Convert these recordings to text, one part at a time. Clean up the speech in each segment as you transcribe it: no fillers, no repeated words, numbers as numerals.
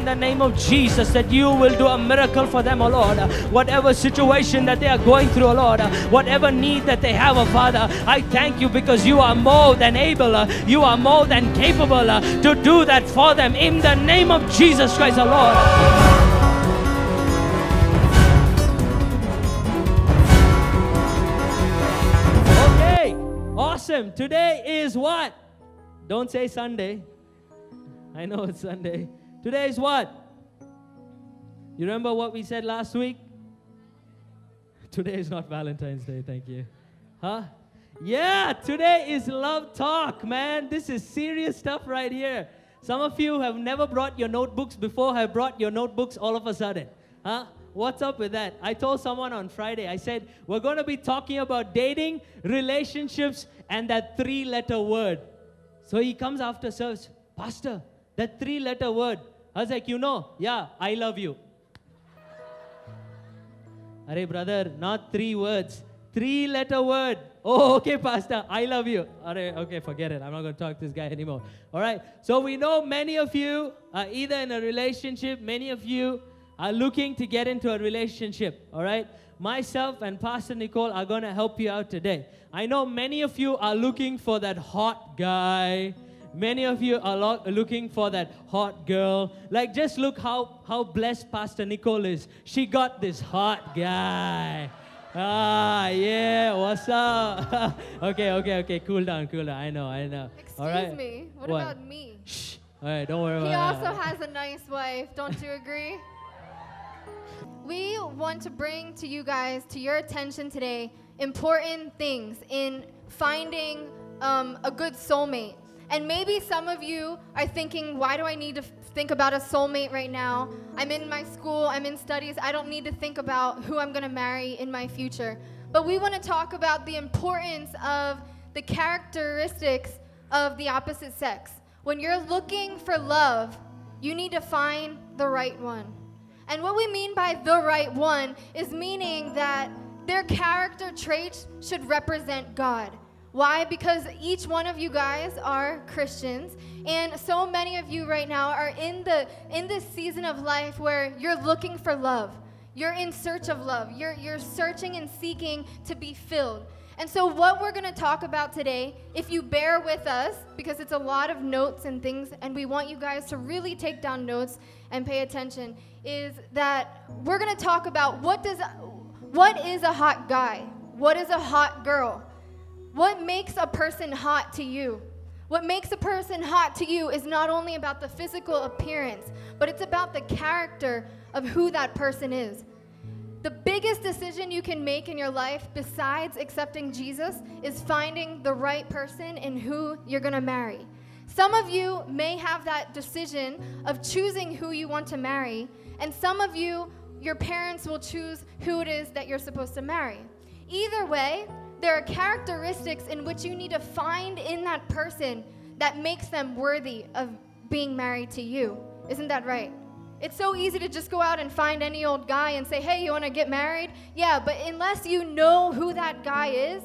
in the name of Jesus that you will do a miracle for them, oh Lord. Whatever situation that they are going through, oh Lord, whatever need that they have, oh Father, I thank you because you are more than able, you are more than capable to do that for them in the name of Jesus Christ, oh Lord. Okay, awesome. Today is what? Don't say Sunday. I know it's Sunday. Today is what? You remember what we said last week? Today is not Valentine's Day, thank you. Huh? Yeah, today is Love Talk, man. This is serious stuff right here. Some of you have never brought your notebooks before, have brought your notebooks all of a sudden. Huh? What's up with that? I told someone on Friday, I said, we're going to be talking about dating, relationships, and that 3-letter word. So he comes after service, Pastor, that 3-letter word. I was like, yeah, I love you. Arey brother, not 3 words, 3-letter word. Oh, okay, Pastor, I love you. Arey, okay, forget it. I'm not going to talk to this guy anymore. All right. So we know many of you are either in a relationship, many of you are looking to get into a relationship. All right. Myself and Pastor Nicole are going to help you out today. I know many of you are looking for that hot guy. Many of you are looking for that hot girl. Like, just look how blessed Pastor Nicole is. She got this hot guy. Ah, yeah, what's up? Okay, cool down. I know. Excuse me, what about me? Shh, all right, don't worry about that. that. He also has a nice wife, don't you agree? We want to bring to you guys, to your attention today, important things in finding a good soulmate. And maybe some of you are thinking, why do I need to think about a soulmate right now? I'm in my school, I'm in studies, I don't need to think about who I'm going to marry in my future. But we want to talk about the importance of the characteristics of the opposite sex. When you're looking for love, you need to find the right one. And what we mean by the right one is meaning that their character traits should represent God. Why? Because each one of you guys are Christians, and so many of you right now are in this season of life where you're looking for love. You're in search of love. You're searching and seeking to be filled. And so what we're going to talk about today, if you bear with us, because it's a lot of notes and things, and we want you guys to really take down notes and pay attention, is that we're going to talk about what is a hot guy? What is a hot girl? What makes a person hot to you? What makes a person hot to you is not only about the physical appearance, but it's about the character of who that person is. The biggest decision you can make in your life, besides accepting Jesus, is finding the right person and who you're going to marry. Some of you may have that decision of choosing who you want to marry, and some of you, your parents will choose who it is that you're supposed to marry. Either way, there are characteristics in which you need to find in that person that makes them worthy of being married to you. Isn't that right? It's so easy to just go out and find any old guy and say, hey, you want to get married? Yeah, but unless you know who that guy is,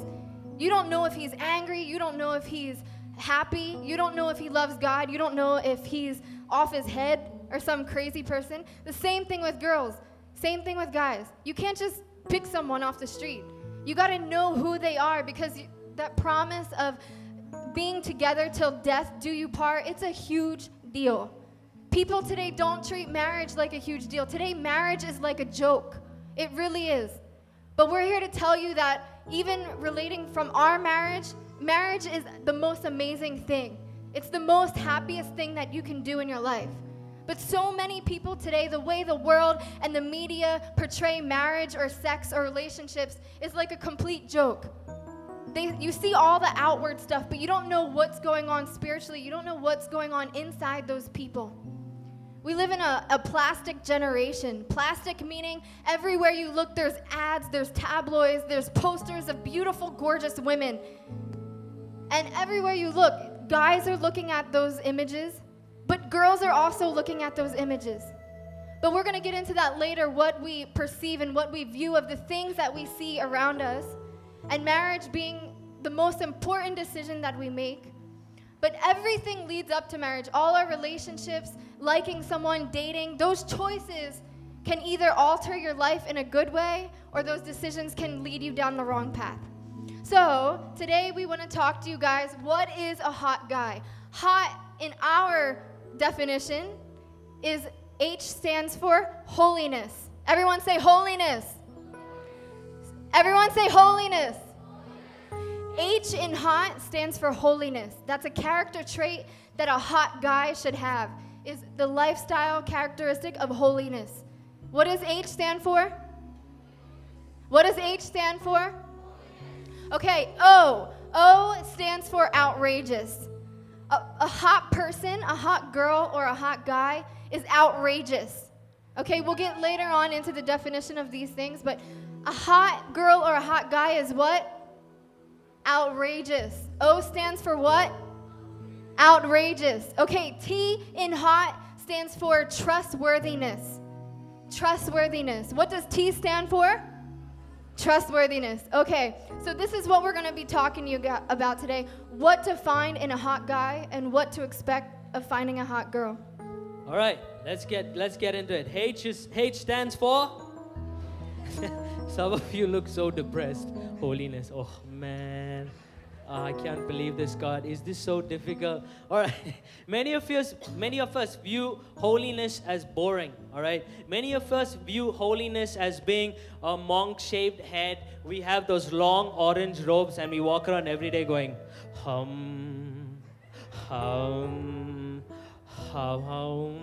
you don't know if he's angry, you don't know if he's happy, you don't know if he loves God, you don't know if he's off his head or some crazy person. The same thing with girls, same thing with guys. You can't just pick someone off the street. You got to know who they are, because that promise of being together till death do you part, it's a huge deal. People today don't treat marriage like a huge deal. Today, marriage is like a joke. It really is. But we're here to tell you that even relating from our marriage, marriage is the most amazing thing. It's the most happiest thing that you can do in your life. But so many people today, the way the world and the media portray marriage or sex or relationships is like a complete joke. You see all the outward stuff, but you don't know what's going on spiritually. You don't know what's going on inside those people. We live in a plastic generation. Plastic meaning everywhere you look, there's ads, there's tabloids, there's posters of beautiful, gorgeous women. And everywhere you look, guys are looking at those images, but girls are also looking at those images. But we're going to get into that later, what we perceive and what we view of the things that we see around us. And marriage being the most important decision that we make. But everything leads up to marriage. All our relationships, liking someone, dating, those choices can either alter your life in a good way, or those decisions can lead you down the wrong path. So today we want to talk to you guys, what is a hot guy? Hot, in our definition, is H stands for holiness. Everyone say holiness. Everyone say holiness. H in hot stands for holiness. That's a character trait that a hot guy should have, is the lifestyle characteristic of holiness. What does H stand for? What does H stand for? Okay, O. O stands for outrageous. A hot person, a hot girl, or a hot guy is outrageous. Okay, we'll get later on into the definition of these things, but a hot girl or a hot guy is what? Outrageous. O stands for what? Outrageous. Okay, T in hot stands for trustworthiness. Trustworthiness. What does T stand for? Trustworthiness. Okay, so this is what we're going to be talking to you about today. What to find in a hot guy and what to expect of finding a hot girl. All right, let's get into it. H stands for. Some of you look so depressed. Holiness. Oh man, I can't believe this, God. Is this so difficult? All right, many of us view holiness as boring. All right, many of us view holiness as being a monk-shaped head. We have those long orange robes and we walk around every day going, hum, hum, hum, hum.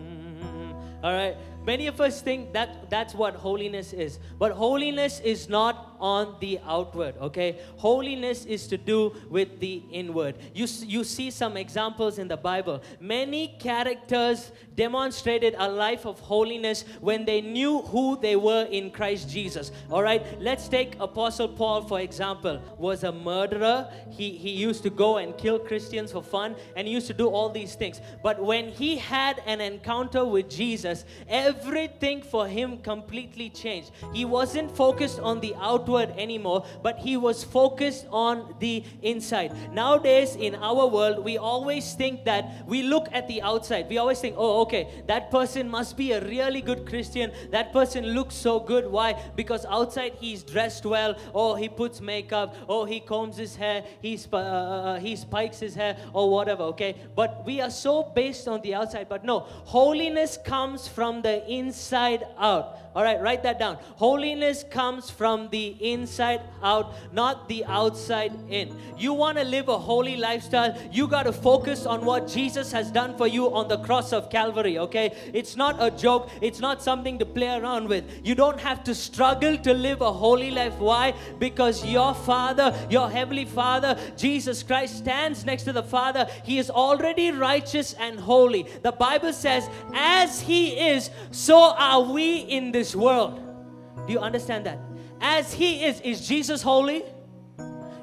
All right, many of us think that that's what holiness is. But holiness is not on the outward, okay? Holiness is to do with the inward. You see some examples in the Bible. Many characters demonstrated a life of holiness when they knew who they were in Christ Jesus. All right, let's take Apostle Paul, for example. Was a murderer. He used to go and kill Christians for fun, and he used to do all these things. But when he had an encounter with Jesus, everything for him completely changed. He wasn't focused on the outward anymore, but he was focused on the inside. Nowadays in our world, we always think that we look at the outside. We always think, oh, okay, that person must be a really good Christian. That person looks so good. Why? Because outside he's dressed well. Oh, he puts makeup. Oh, he combs his hair. He spikes his hair or whatever, okay? But we are so based on the outside. But no, holiness comes from the inside out. All right, write that down. Holiness comes from the inside out, not the outside in. You want to live a holy lifestyle, you got to focus on what Jesus has done for you on the cross of Calvary, okay? It's not a joke. It's not something to play around with. You don't have to struggle to live a holy life. Why? Because your Father, your Heavenly Father, Jesus Christ, stands next to the Father. He is already righteous and holy. The Bible says, as He is, so are we in this world. Do you understand that? As He is Jesus holy?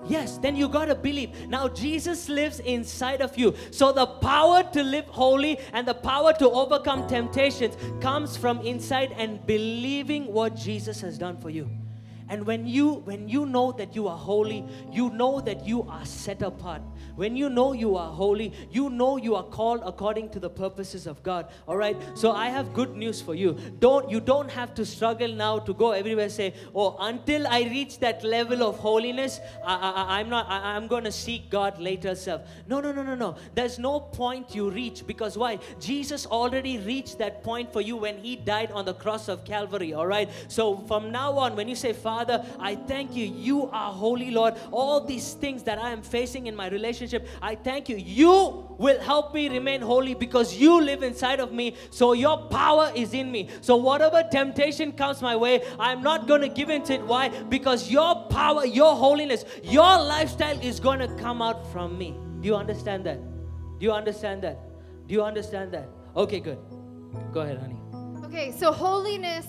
Yes, then you got to believe. Now Jesus lives inside of you. So the power to live holy and the power to overcome temptations comes from inside and believing what Jesus has done for you. And when you know that you are holy, you know that you are set apart. When you know you are holy, you know you are called according to the purposes of God. All right? So I have good news for you. You don't have to struggle now to go everywhere and say, oh, until I reach that level of holiness, I'm going to seek God later self. No. There's no point you reach, because why? Jesus already reached that point for you when He died on the cross of Calvary. All right? So from now on, when you say, Father, I thank you, you are holy, Lord. All these things that I am facing in my relationship, I thank you. You will help me remain holy because you live inside of me. So your power is in me. So whatever temptation comes my way, I'm not going to give into it. Why? Because your power, your holiness, your lifestyle is going to come out from me. Do you understand that? Do you understand that? Do you understand that? Okay, good. Go ahead, honey. Okay, so holiness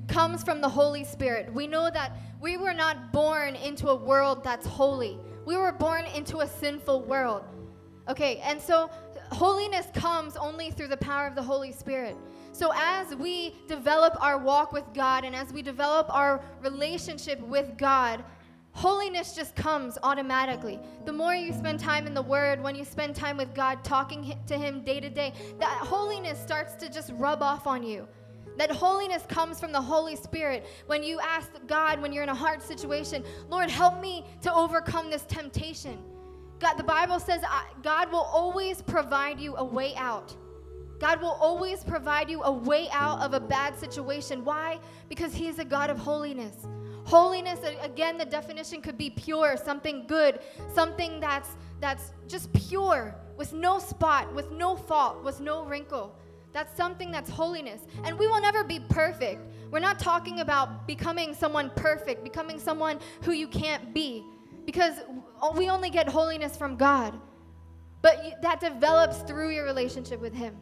comes from the Holy Spirit. We know that we were not born into a world that's holy. We were born into a sinful world. Okay, and so holiness comes only through the power of the Holy Spirit. So as we develop our walk with God and as we develop our relationship with God, Holiness just comes automatically. The more you spend time in the Word, when you spend time with God, talking to Him day to day, that holiness starts to just rub off on you. That holiness comes from the Holy Spirit. When you ask God, when you're in a hard situation, Lord, help me to overcome this temptation. God, the Bible says God will always provide you a way out. God will always provide you a way out of a bad situation. Why? Because He's a God of holiness. Holiness, again, the definition could be pure, something good, something that's just pure, with no spot, with no fault, with no wrinkle. That's something that's holiness. And we will never be perfect. We're not talking about becoming someone perfect, becoming someone who you can't be, because we only get holiness from God. But that develops through your relationship with Him.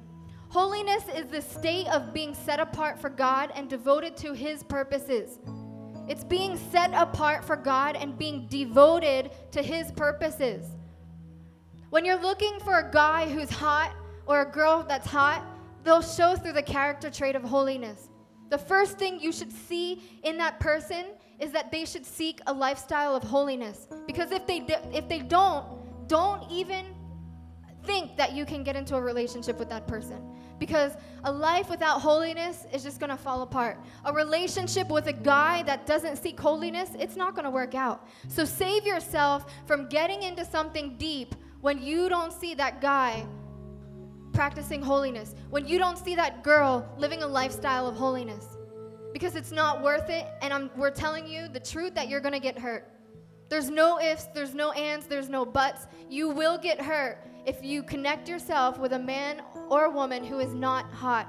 Holiness is the state of being set apart for God and devoted to His purposes. It's being set apart for God and being devoted to His purposes. When you're looking for a guy who's hot or a girl that's hot, they'll show through the character trait of holiness. The first thing you should see in that person is that they should seek a lifestyle of holiness. Because if they don't even think that you can get into a relationship with that person. Because a life without holiness is just going to fall apart. A relationship with a guy that doesn't seek holiness, it's not going to work out. So save yourself from getting into something deep when you don't see that guy practicing holiness, when you don't see that girl living a lifestyle of holiness. Because it's not worth it, and we're telling you the truth that you're going to get hurt. There's no ifs, there's no ands, there's no buts. You will get hurt if you connect yourself with a man or a woman who is not hot.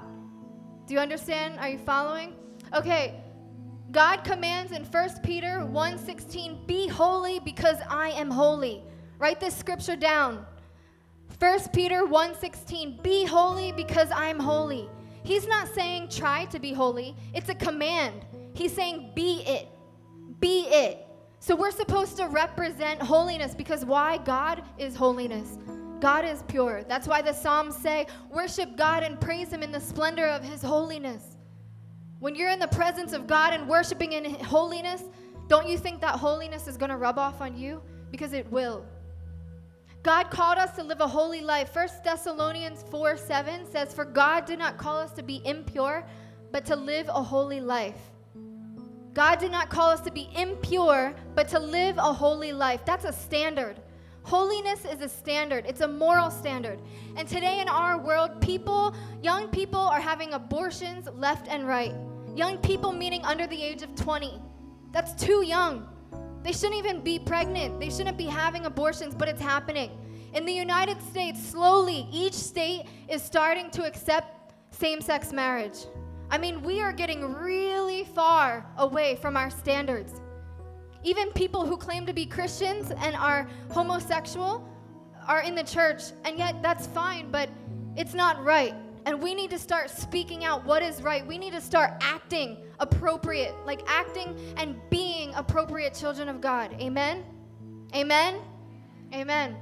Do you understand? Are you following? Okay. God commands in 1 Peter 1:16, be holy because I am holy. Write this scripture down. 1 Peter 1:16, be holy because I am holy. He's not saying try to be holy. It's a command. He's saying be it. Be it. So we're supposed to represent holiness because why? God is holiness. God is pure. That's why the Psalms say, worship God and praise Him in the splendor of His holiness. When you're in the presence of God and worshiping in holiness, don't you think that holiness is going to rub off on you? Because it will. God called us to live a holy life. 1 Thessalonians 4:7 says, for God did not call us to be impure, but to live a holy life. God did not call us to be impure, but to live a holy life. That's a standard. Holiness is a standard. It's a moral standard. And today in our world, young people are having abortions left and right. Young people meaning under the age of 20. That's too young. They shouldn't even be pregnant. They shouldn't be having abortions, but it's happening. In the United States, slowly, each state is starting to accept same-sex marriage. I mean, we are getting really far away from our standards. Even people who claim to be Christians and are homosexual are in the church, and yet that's fine, but it's not right. And we need to start speaking out what is right. We need to start acting appropriate, like acting and being appropriate children of God. Amen? Amen? Amen.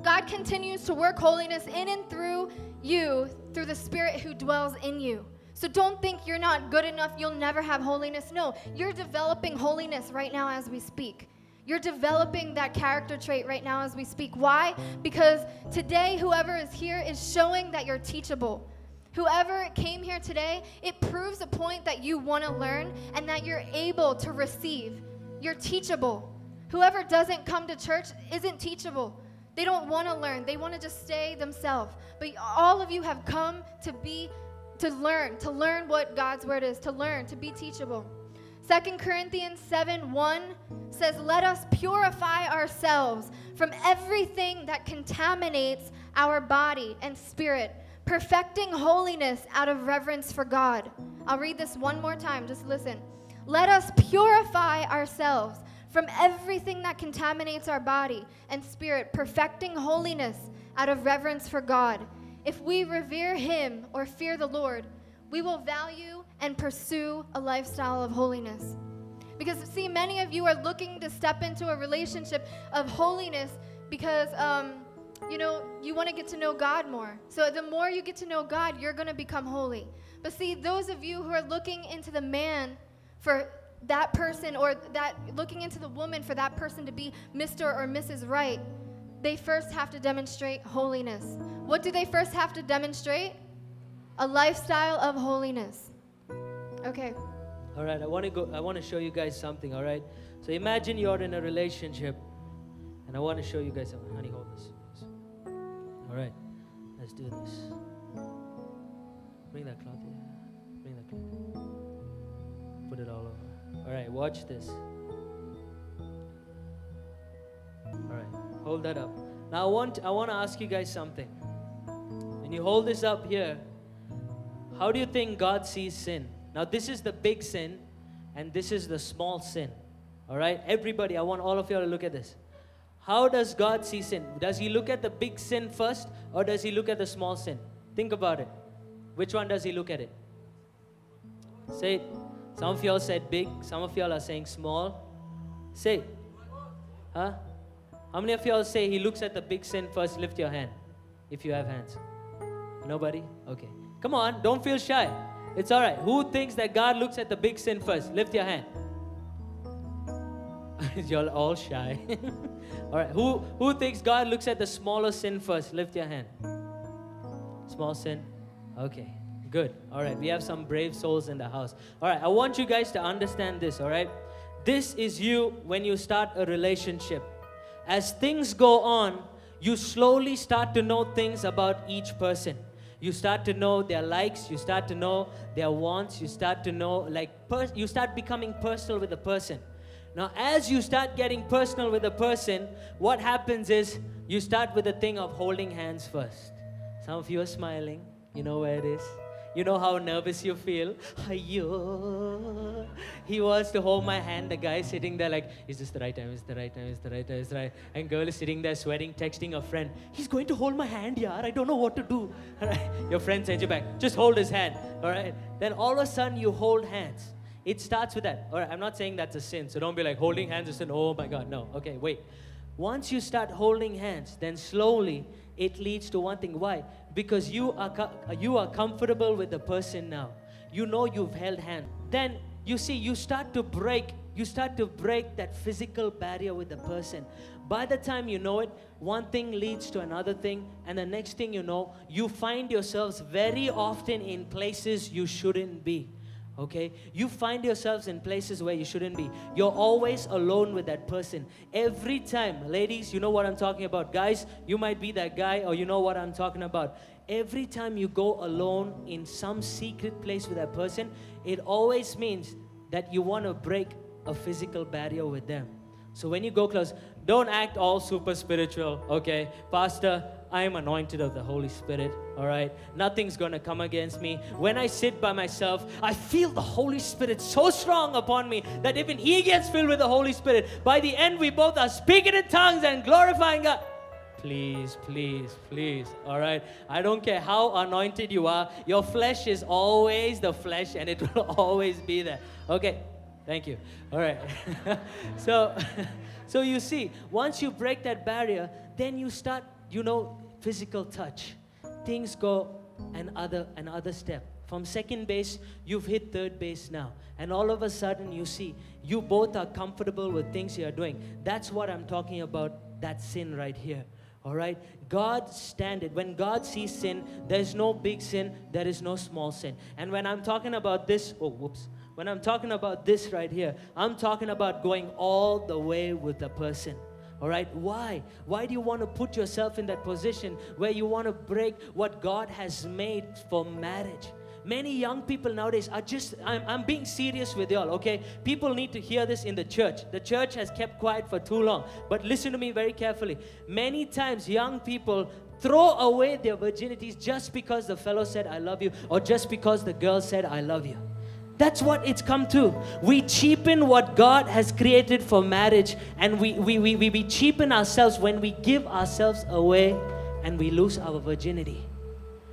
God continues to work holiness in and through you, through the Spirit who dwells in you. So don't think you're not good enough, you'll never have holiness. No, you're developing holiness right now as we speak. You're developing that character trait right now as we speak. Why? Because today, whoever is here is showing that you're teachable. Whoever came here today, it proves a point that you want to learn and that you're able to receive. You're teachable. Whoever doesn't come to church isn't teachable. They don't want to learn. They want to just stay themselves. But all of you have come to learn what God's word is, to learn, to be teachable. 2 Corinthians 7:1 says, let us purify ourselves from everything that contaminates our body and spirit, perfecting holiness out of reverence for God. I'll read this one more time, just listen. Let us purify ourselves from everything that contaminates our body and spirit, perfecting holiness out of reverence for God. If we revere Him or fear the Lord, we will value and pursue a lifestyle of holiness. Because, see, many of you are looking to step into a relationship of holiness because, you want to get to know God more. So the more you get to know God, you're going to become holy. But see, those of you who are looking into the man for that person, or that looking into the woman for that person to be Mr. or Mrs. Right, they first have to demonstrate holiness. What do they first have to demonstrate? A lifestyle of holiness. Okay. All right, I want to show you guys something, all right? So imagine you're in a relationship, and I want to show you guys something. Honey, hold this. All right, let's do this. Bring that cloth here. Bring that cloth. Put it all over. All right, watch this. All right, hold that up. Now I want to ask you guys something. When you hold this up here, how do you think God sees sin? Now this is the big sin, and this is the small sin. All right, everybody, I want all of you to look at this. How does God see sin? Does He look at the big sin first, or does He look at the small sin? Think about it. Which one does He look at it? Say it. Some of y'all said big. Some of y'all are saying small. Say it. Huh? How many of y'all say He looks at the big sin first? Lift your hand if you have hands. Nobody? Okay. Come on, don't feel shy. It's all right. Who thinks that God looks at the big sin first? Lift your hand. You're all shy. All right. Who thinks God looks at the smaller sin first? Lift your hand. Small sin? Okay. Good. All right. We have some brave souls in the house. All right. I want you guys to understand this, all right? This is you when you start a relationship. As things go on, you slowly start to know things about each person. You start to know their likes, you start to know their wants, you start to know, you start becoming personal with the person. Now, as you start getting personal with the person, what happens is you start with the thing of holding hands first. Some of you are smiling. You know where it is. You know how nervous you feel. Ayyo. He wants to hold my hand. The guy sitting there like, is this the right time? Is the right time? Is the right time? Is the right? And girl is sitting there sweating, texting a friend. He's going to hold my hand, yaar. I don't know what to do. All right. Your friend sends you back. Just hold his hand. All right. Then all of a sudden you hold hands. It starts with that. All right. I'm not saying that's a sin. So don't be like holding hands is sin. Oh my God. No. Okay. Wait. Once you start holding hands, then slowly it leads to one thing. Why? Because you are comfortable with the person now. You know you've held hands. Then you see, you start to break that physical barrier with the person. By the time you know it, one thing leads to another thing, and the next thing you know, you find yourselves very often in places you shouldn't be. Okay? You find yourselves in places where you shouldn't be. You're always alone with that person. Every time, ladies, you know what I'm talking about. Guys, you might be that guy, or you know what I'm talking about. Every time you go alone in some secret place with that person, it always means that you want to break a physical barrier with them. So when you go close, don't act all super spiritual, okay? Pastor, I am anointed of the Holy Spirit, all right? Nothing's going to come against me. When I sit by myself, I feel the Holy Spirit so strong upon me that even He gets filled with the Holy Spirit. By the end, we both are speaking in tongues and glorifying God. Please, please, please, all right? I don't care how anointed you are. Your flesh is always the flesh, and it will always be there. Okay, thank you. All right. So you see, once you break that barrier, then you start, physical touch. Things go another step. From second base, you've hit third base now. And all of a sudden, you see, you both are comfortable with things you are doing. That's what I'm talking about, that sin right here. All right? God's standard, when God sees sin, there's no big sin, there is no small sin. And when I'm talking about this, when I'm talking about this right here, I'm talking about going all the way with the person. All right? Why? Why do you want to put yourself in that position where you want to break what God has made for marriage? Many young people nowadays are I'm being serious with y'all, okay? People need to hear this in the church. The church has kept quiet for too long. But listen to me very carefully. Many times young people throw away their virginities just because the fellow said, I love you, or just because the girl said, I love you. That's what it's come to. We cheapen what God has created for marriage, and we cheapen ourselves when we give ourselves away and we lose our virginity.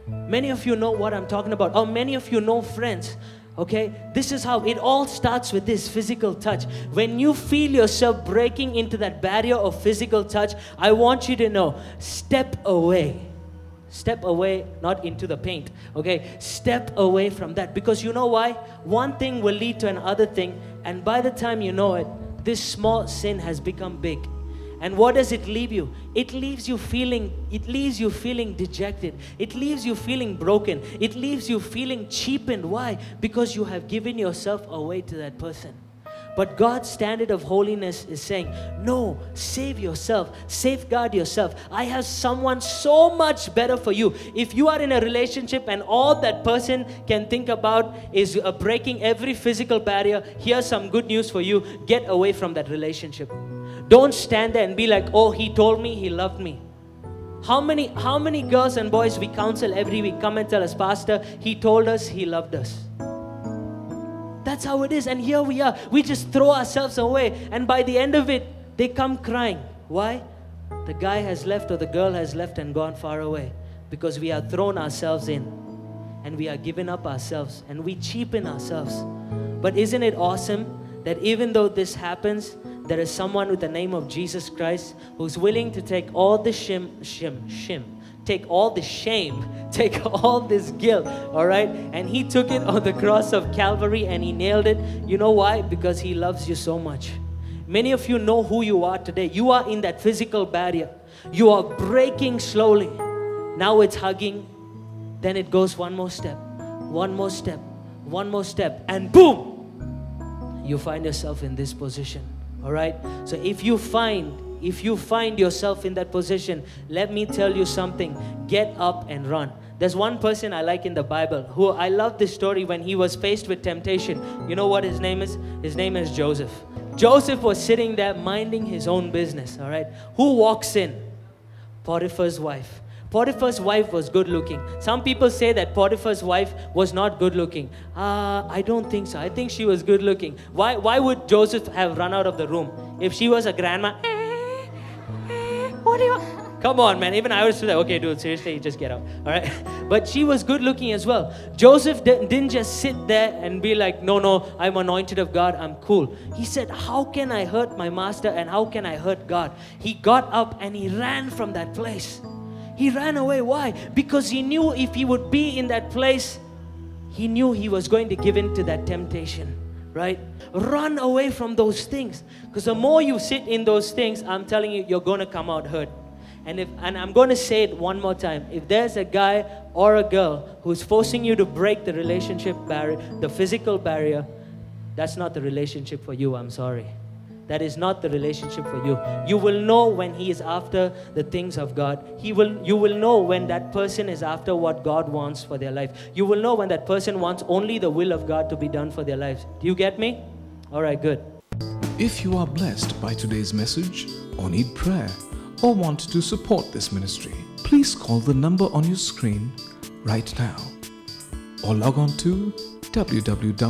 Many of you know what I'm talking about, or many of you know friends, okay? This is how it all starts, with this physical touch. When you feel yourself breaking into that barrier of physical touch, I want you to know, step away. Step away, not into the paint, okay? Step away from that, because you know why? One thing will lead to another thing, And by the time you know it, this small sin has become big. And what does it leave you? It leaves you feeling dejected. It leaves you feeling broken. It leaves you feeling cheapened. Why? Because you have given yourself away to that person. But God's standard of holiness is saying, no, save yourself, safeguard yourself. I have someone so much better for you. If you are in a relationship and all that person can think about is breaking every physical barrier, here's some good news for you. Get away from that relationship. Don't stand there and be like, oh, he told me he loved me. How many girls and boys we counsel every week come and tell us, Pastor, he told us he loved us. That's how it is. And here we are. We just throw ourselves away. And by the end of it, they come crying. Why? The guy has left or the girl has left and gone far away. Because we have thrown ourselves in. And we are giving up ourselves. And we cheapen ourselves. But isn't it awesome that even though this happens, there is someone with the name of Jesus Christ who's willing to take all the take all the shame, take all this guilt, all right? And he took it on the cross of Calvary and he nailed it. You know why? Because he loves you so much. Many of you know who you are today. You are in that physical barrier. You are breaking slowly. Now it's hugging. Then it goes one more step, one more step, one more step, and boom! You find yourself in this position, all right? So if you find yourself in that position, let me tell you something. Get up and run. There's one person I like in the Bible who I love this story when he was faced with temptation. You know what his name is? His name is Joseph. Joseph was sitting there minding his own business, all right? Who walks in? Potiphar's wife. Potiphar's wife was good looking. Some people say that Potiphar's wife was not good looking. I don't think so. I think she was good looking. Why would Joseph have run out of the room? If she was a grandma, what do you want? Come on, man. Even I was like, okay, dude, seriously, just get out. All right. But she was good looking as well. Joseph didn't just sit there and be like, no, I'm anointed of God. I'm cool. He said, how can I hurt my master and how can I hurt God? He got up and he ran from that place. He ran away. Why? Because he knew if he would be in that place, he knew he was going to give in to that temptation. Right? Run away from those things. Because the more you sit in those things, I'm telling you, you're going to come out hurt. And I'm going to say it one more time. If there's a guy or a girl who's forcing you to break the relationship barrier, the physical barrier, that's not the relationship for you. I'm sorry. That is not the relationship for you. You will know when he is after the things of God. You will know when that person is after what God wants for their life. You will know when that person wants only the will of God to be done for their lives. Do you get me? All right, good. If you are blessed by today's message or need prayer or want to support this ministry, please call the number on your screen right now or log on to www.fgag.tv.